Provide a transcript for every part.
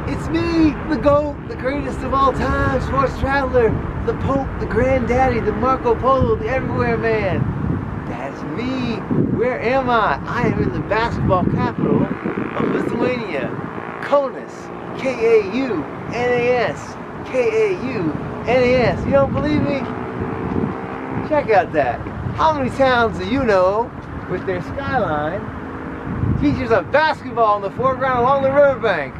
It's me, the GOAT, the greatest of all time, sports traveler, the Pope, the granddaddy, the Marco Polo, the everywhere man. That's me. Where am I? I am in the basketball capital of Lithuania, Kaunas, K-A-U-N-A-S, K-A-U-N-A-S. You don't believe me? Check out that. How many towns do you know with their skyline features of basketball in the foreground along the riverbank?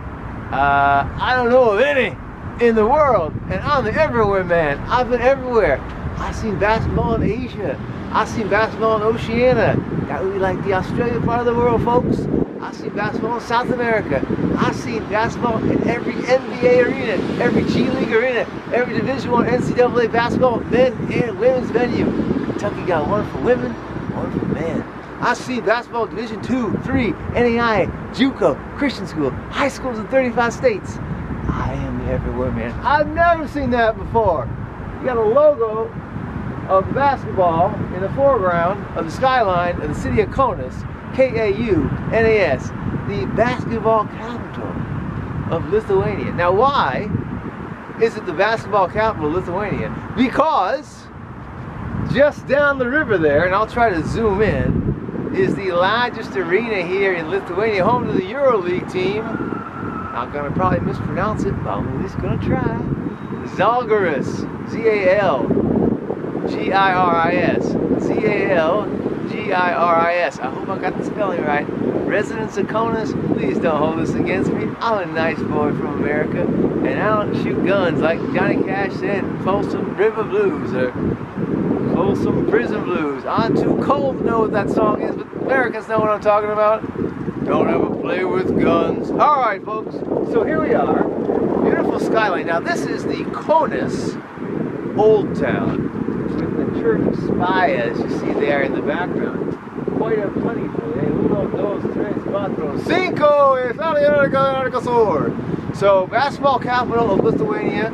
I don't know of any in the world, and I'm the everywhere man. I've been everywhere. I've seen basketball in Asia. I've seen basketball in Oceania. That would be like the Australia part of the world, folks. I've seen basketball in South America. I've seen basketball in every NBA arena, every G League arena, every Division I NCAA basketball men and women's venue. Kentucky got one for women, one for men. I've seen basketball Division II, III, N.A.I.A, JUCO, Christian school, high schools in 35 states. I am the everywhere man. I've never seen that before. You got a logo of basketball in the foreground of the skyline of the city of Kaunas, K-A-U-N-A-S, the basketball capital of Lithuania. Now why is it the basketball capital of Lithuania? Because just down the river there, and I'll try to zoom in, is the largest arena here in Lithuania, home to the EuroLeague team. I'm going to probably mispronounce it, but I'm at least going to try. Zalgiris, Z-A-L-G-I-R-I-S, Z-A-L-G-I-R-I-S. I hope I got the spelling right. Residents of Kaunas, please don't hold this against me. I'm a nice boy from America, and I don't shoot guns like Johnny Cash said in Folsom River Blues or Folsom Prison Blues. I'm too cold to know what that song is, but Americans know what I'm talking about. Don't ever play with guns. All right, folks. So here we are. Beautiful skyline. Now this is the Kaunas Old Town with the church of spires you see there in the background. Quite a plentiful. Uno, dos, tres, cuatro, cinco. So basketball capital of Lithuania,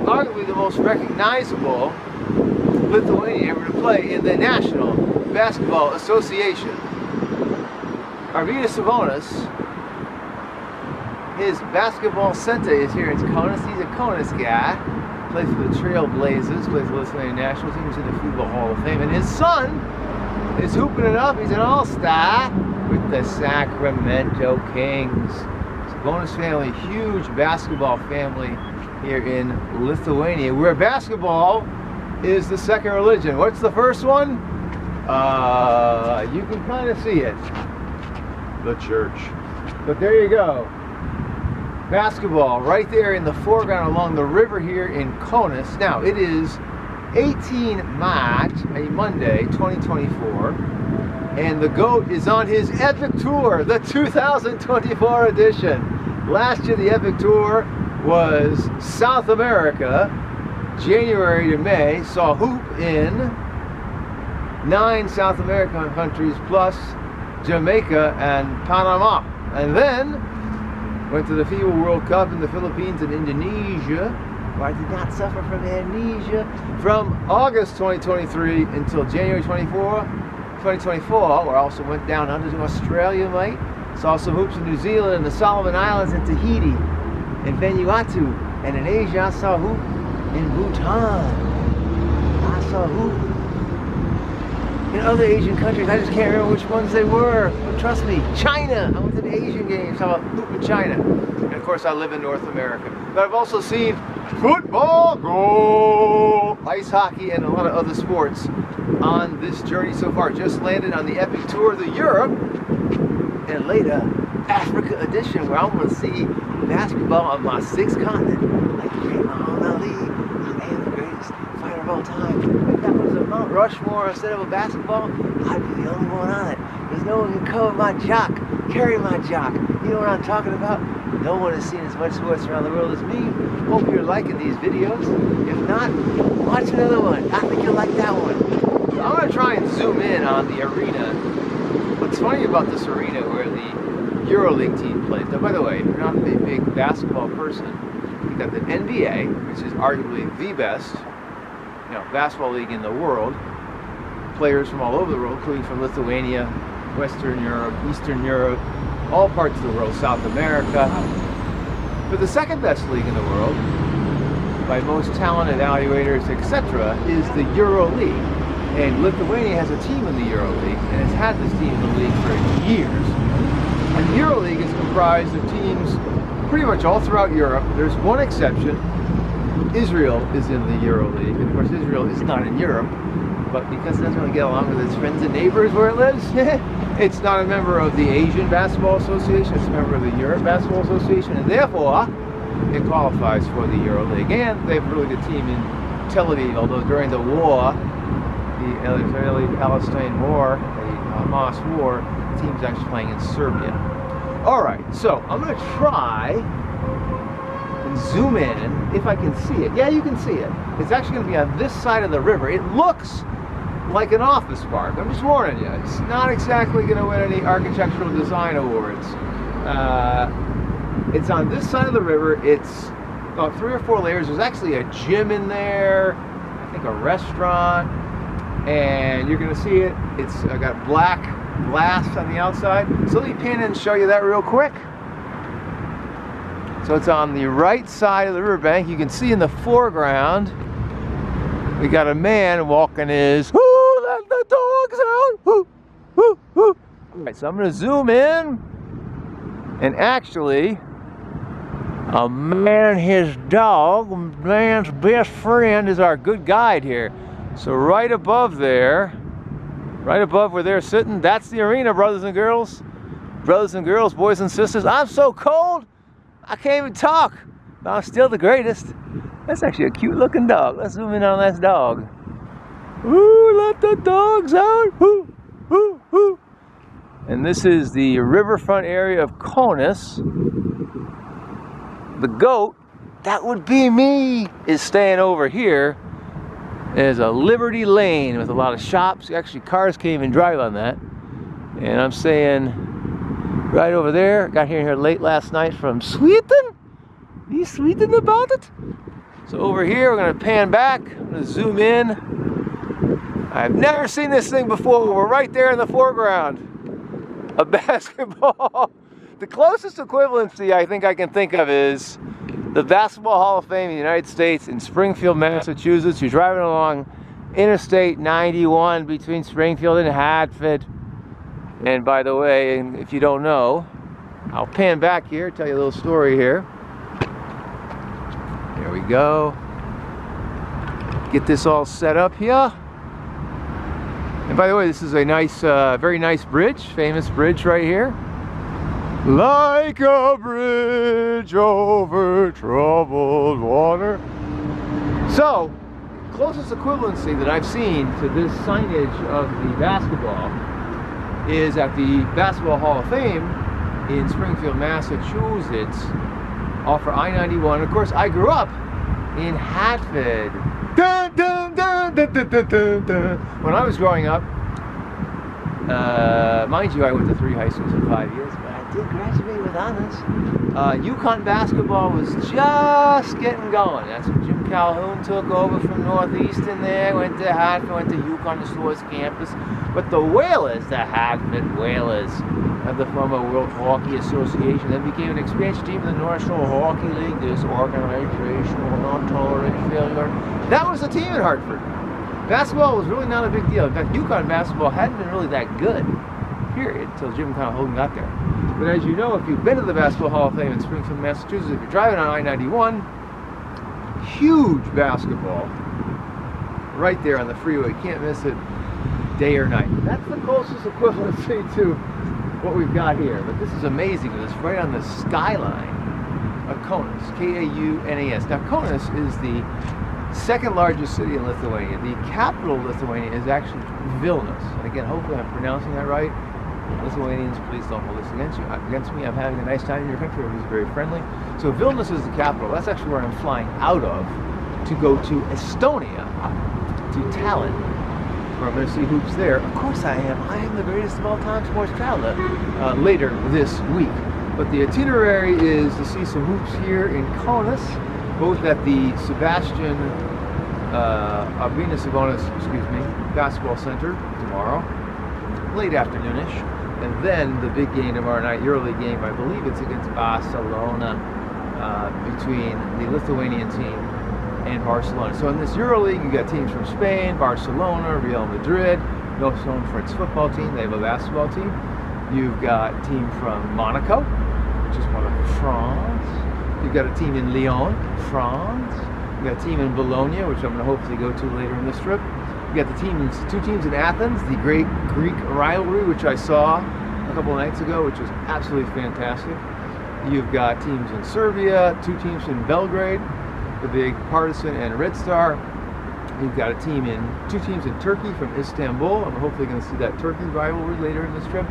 arguably the most recognizable Lithuania ever to play in the National Basketball Association. Arvydas Sabonis, his basketball center is here in Kaunas. He's a Kaunas guy. Plays for the Trail Blazers, plays for the Lithuanian national team, he's in the Football Hall of Fame. And his son is hooping it up. He's an all-star with the Sacramento Kings. Sabonis family, huge basketball family here in Lithuania, where basketball is the second religion. What's the first one? You can kind of see it. The church. But there you go. Basketball right there in the foreground along the river here in Kaunas. Now it is 18 March, a Monday, 2024, and the GOAT is on his epic tour, the 2024 edition. Last year the epic tour was South America, January to May, saw hoop in 9 South American countries plus Jamaica and Panama, and then went to the FIBA World Cup in the Philippines and Indonesia, where I did not suffer from amnesia, from August 2023 until January 2024, where I also went down under to Australia, mate. Saw some hoops in New Zealand and the Solomon Islands and Tahiti and Vanuatu, and in Asia I saw hoop in Bhutan. I saw hoop in other Asian countries. I just can't remember which ones they were. But trust me, China. I went to the Asian games. How about hoop in China? And of course I live in North America. But I've also seen football, goal, ice hockey, and a lot of other sports on this journey so far. Just landed on the epic tour of the Europe and later Africa edition, where I'm going to see basketball on my 6th continent. Like the great Muhammad Ali, I am the greatest fighter of all time. If that was a Mount Rushmore instead of a basketball, I'd be the only one on it. Because no one can cover my jock, carry my jock. You know what I'm talking about? No one has seen as much sports around the world as me. Hope you're liking these videos. If not, watch another one. I think you'll like that one. So I'm going to try and zoom in on the arena. What's funny about this arena where the EuroLeague team plays. Now, by the way, if you're not a big basketball person, you got the NBA, which is arguably the best, basketball league in the world. Players from all over the world, including from Lithuania, Western Europe, Eastern Europe, all parts of the world, South America. But the second best league in the world, by most talent evaluators, etc., is the Euro League. And Lithuania has a team in the Euro League, and has had this team in the league for years. And the Euro League is comprised of teams pretty much all throughout Europe. There's one exception. Israel is in the Euro League. And of course, Israel is not in Europe, but because it doesn't really get along with its friends and neighbors where it lives, it's not a member of the Asian Basketball Association, it's a member of the Europe Basketball Association, and therefore it qualifies for the Euro League. And they have a really good team in Tel Aviv, although during the war, the Israeli-Palestine War, the Hamas War, the team's actually playing in Serbia. Alright, so I'm going to try and zoom in if I can see it. Yeah, you can see it. It's actually going to be on this side of the river. It looks like an office park. I'm just warning you. It's not exactly going to win any architectural design awards. It's on this side of the river. It's about 3 or 4 layers. There's actually a gym in there, I think a restaurant, and you're going to see it. It's got black glass on the outside. So let me pan in and show you that real quick. So it's on the right side of the riverbank. You can see in the foreground, we got a man walking his, "Who let the dogs out? Who, who, who." All right, so I'm going to zoom in, and actually, a man and his dog, man's best friend, is our good guide here. So right above there, right above where they're sitting, that's the arena, brothers and girls. Brothers and girls, boys and sisters. I'm so cold, I can't even talk, but I'm still the greatest. That's actually a cute looking dog. Let's zoom in on this dog. Ooh, let the dogs out. Ooh, ooh, ooh. And this is the riverfront area of Kaunas. The goat, that would be me, is staying over here. There's a Liberty Lane with a lot of shops. Actually, cars can't even drive on that. And I'm staying right over there. Got here late last night from Sweden. Be Sweden about it. So over here, we're going to pan back. I'm going to zoom in. I've never seen this thing before. We're right there in the foreground. A basketball. The closest equivalency I think I can think of is the Basketball Hall of Fame in the United States in Springfield, Massachusetts. You're driving along Interstate 91 between Springfield and Hartford. And by the way, if you don't know, I'll pan back here, tell you a little story here. There we go. Get this all set up here. And by the way, this is a nice, very nice bridge, famous bridge right here. Like a bridge over troubled water. So, closest equivalency that I've seen to this signage of the basketball is at the Basketball Hall of Fame in Springfield, Massachusetts, off of I-91. Of course, I grew up in Hartford. Dun, dun, dun, dun, dun, dun, dun, dun. When I was growing up, mind you, I went to 3 high schools in 5 years, but I did graduate with honors. U.N.I.A basketball was just getting going. That's when Jim Calhoun took over from Northeastern there, went to Hartford, went to UConn, the Stores campus. But the Whalers, the Hartford Whalers, of the former World Hockey Association, then became an expansion team of the National Hockey League. This organization will not tolerate failure. That was the team in Hartford. Basketball was really not a big deal. In fact, UConn basketball hadn't been really that good, period, until Jim Calhoun got there. But as you know, if you've been to the Basketball Hall of Fame in Springfield, Massachusetts, if you're driving on I-91, huge basketball right there on the freeway. Can't miss it day or night. That's the closest equivalency to what we've got here. But this is amazing. It's right on the skyline of Kaunas, K-A-U-N-A-S. Now, Kaunas is the second largest city in Lithuania. The capital of Lithuania is actually Vilnius. And again, hopefully I'm pronouncing that right. Lithuanians, please don't hold this against me. I'm having a nice time in your country. Everybody's very friendly. So Vilnius is the capital. That's actually where I'm flying out of to go to Estonia, to Tallinn, where I'm going to see hoops there. Of course I am. I am the greatest of all time sports traveler later this week. But the itinerary is to see some hoops here in Kaunas, both at the Sebastian Sabonis, basketball center tomorrow, late afternoonish, And then the big game tomorrow night, EuroLeague game, I believe it's against Barcelona, between the Lithuanian team and Barcelona. So in this EuroLeague, you got teams from Spain, Barcelona, Real Madrid, the also known French football team. They have a basketball team. You've got a team from Monaco, which is part of France. You've got a team in Lyon, France. You've got a team in Bologna, which I'm going to hopefully go to later in this trip. You got two teams in Athens, the great Greek rivalry, which I saw a couple of nights ago, which was absolutely fantastic. You've got teams in Serbia, two teams in Belgrade, the big Partizan and Red Star. You've got two teams in Turkey from Istanbul. I'm hopefully going to see that Turkey rivalry later in this trip.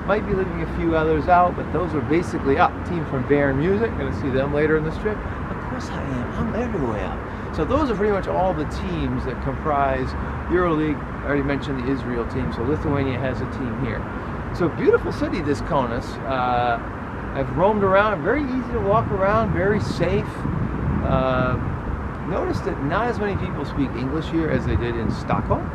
Might be leaving a few others out, but those are basically team from Bayern Munich. Going to see them later in this trip. Of course I am. I'm everywhere. So those are pretty much all the teams that comprise EuroLeague. I already mentioned the Israel team, so Lithuania has a team here. So beautiful city, this Kaunas. I've roamed around, very easy to walk around, very safe. Noticed that not as many people speak English here as they did in Stockholm.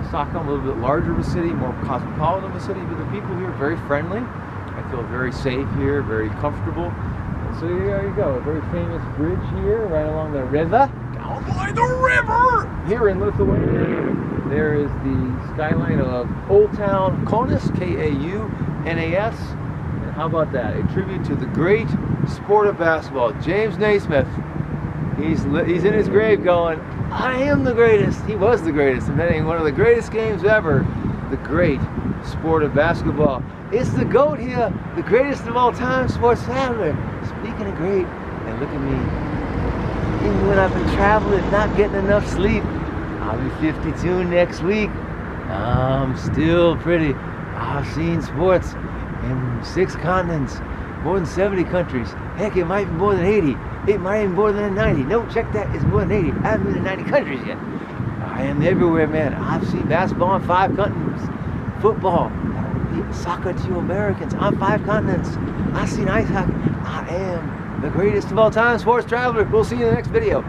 Stockholm, a little bit larger of a city, more cosmopolitan of a city, but the people here are very friendly. I feel very safe here, very comfortable. And so there you go, a very famous bridge here, right along the river. Down by the river! Here in Lithuania, there is the skyline of Old Town Kaunas, K-A-U-N-A-S. And how about that? A tribute to the great sport of basketball, James Naismith. He's in his grave going, I am the greatest. He was the greatest, inventing one of the greatest games ever, the great sport of basketball. It's the GOAT here, the greatest of all time, sports traveler. Speaking of great, and look at me. Even when I've been traveling, not getting enough sleep, I'll be 52 next week. I'm still pretty. I've seen sports in 6 continents, more than 70 countries. Heck, it might be more than 80. It might be more than 90. No, check that. It's more than 80. I haven't been in 90 countries yet. I am everywhere, man. I've seen basketball on 5 continents. Football. Soccer to you Americans on 5 continents. I've seen ice hockey. I am the greatest of all time sports traveler. We'll see you in the next video.